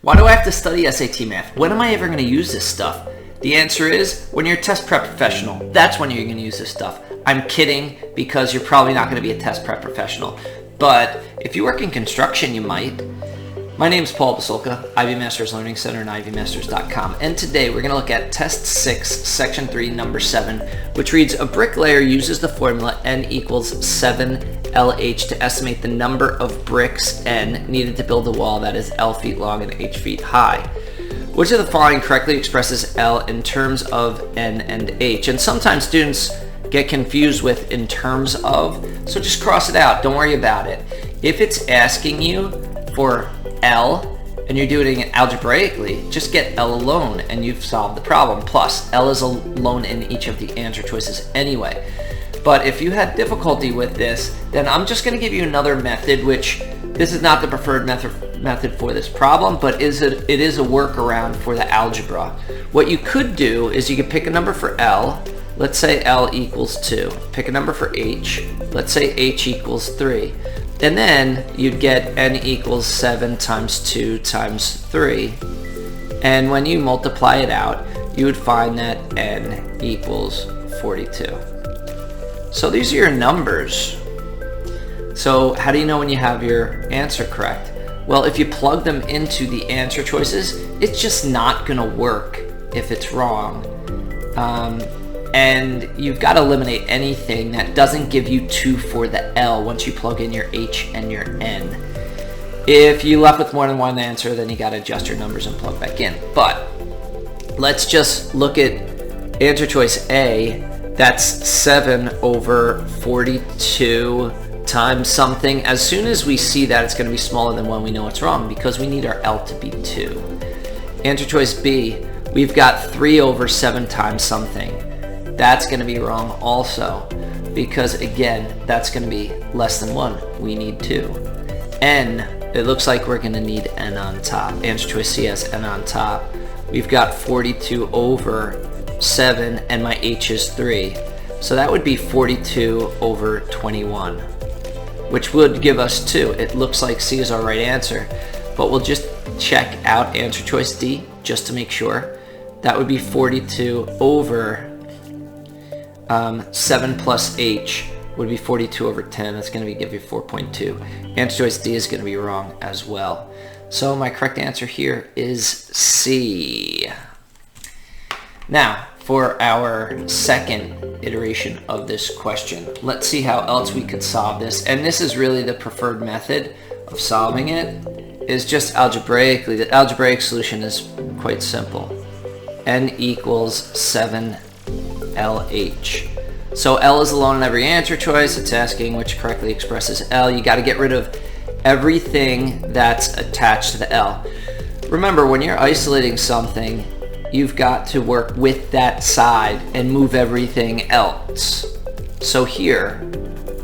Why do I have to study SAT math? When am I ever going to use this stuff? The answer is when you're a test prep professional. That's when you're going to use this stuff. I'm kidding, because you're probably not going to be a test prep professional. But if you work in construction, you might. My name is Paul Basolka, Ivy Masters Learning Center and ivymasters.com. And today we're going to look at Test 6, Section 3, Number 7, which reads, a bricklayer uses the formula N equals 7LH to estimate the number of bricks N needed to build a wall that is L feet long and H feet high. Which of the following correctly expresses L in terms of N and H? And sometimes students get confused with in terms of, so just cross it out. Don't worry about it. If it's asking you for L and you're doing it algebraically, just get L alone and you've solved the problem. Plus, L is alone in each of the answer choices anyway. But if you had difficulty with this, then I'm just going to give you another method, which this is not the preferred method for this problem, but it is a workaround for the algebra. What you could do is you could pick a number for L. Let's say L equals 2. Pick a number for H. Let's say H equals 3. And then you'd get N equals 7 times 2 times 3. And when you multiply it out, you would find that N equals 42. So these are your numbers. So how do you know when you have your answer correct? Well, if you plug them into the answer choices, it's just not going to work if it's wrong. And you've got to eliminate anything that doesn't give you 2 for the L once you plug in your H and your N. If you left with more than one answer, then you got to adjust your numbers and plug back in. But let's just look at answer choice A. That's 7 over 42 times something. As soon as we see that, it's going to be smaller than 1, we know it's wrong because we need our L to be 2. Answer choice B, we've got 3 over 7 times something. That's going to be wrong also because, again, that's going to be less than 1. We need 2. N, it looks like we're going to need N on top. Answer choice C has N on top. We've got 42 over 7 and my H is 3. So that would be 42 over 21, which would give us 2. It looks like C is our right answer, but we'll just check out answer choice D just to make sure. That would be 42 over 7 plus H would be 42 over 10. That's going to give you 4.2. Answer choice D is going to be wrong as well. So my correct answer here is C. Now, for our second iteration of this question, let's see how else we could solve this. And this is really the preferred method of solving it, is just algebraically. The algebraic solution is quite simple. N equals 7LH. So L is alone in every answer choice. It's asking which correctly expresses L. You got to get rid of everything that's attached to the L. Remember, when you're isolating something, you've got to work with that side and move everything else. So here,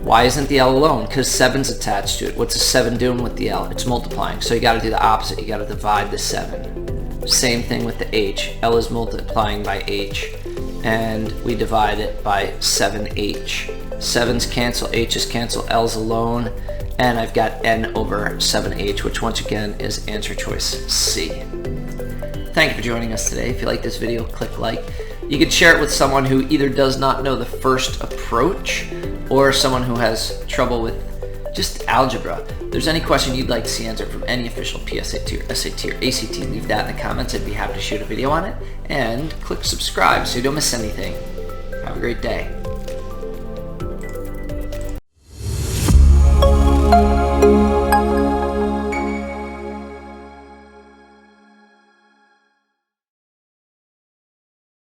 why isn't the L alone? Because 7's attached to it. What's a 7 doing with the L? It's multiplying. So you got to do the opposite. You got to divide the 7. Same thing with the H. L is multiplying by H, and we divide it by 7H. 7's cancel, H's cancel, L's alone, and I've got N over 7H, which once again is answer choice C. Thank you for joining us today. If you like this video, click like. You can share it with someone who either does not know the first approach or someone who has trouble with just algebra. If there's any question you'd like to see answered from any official PSAT or SAT or ACT, leave that in the comments. I'd be happy to shoot a video on it. And click subscribe so you don't miss anything. Have a great day.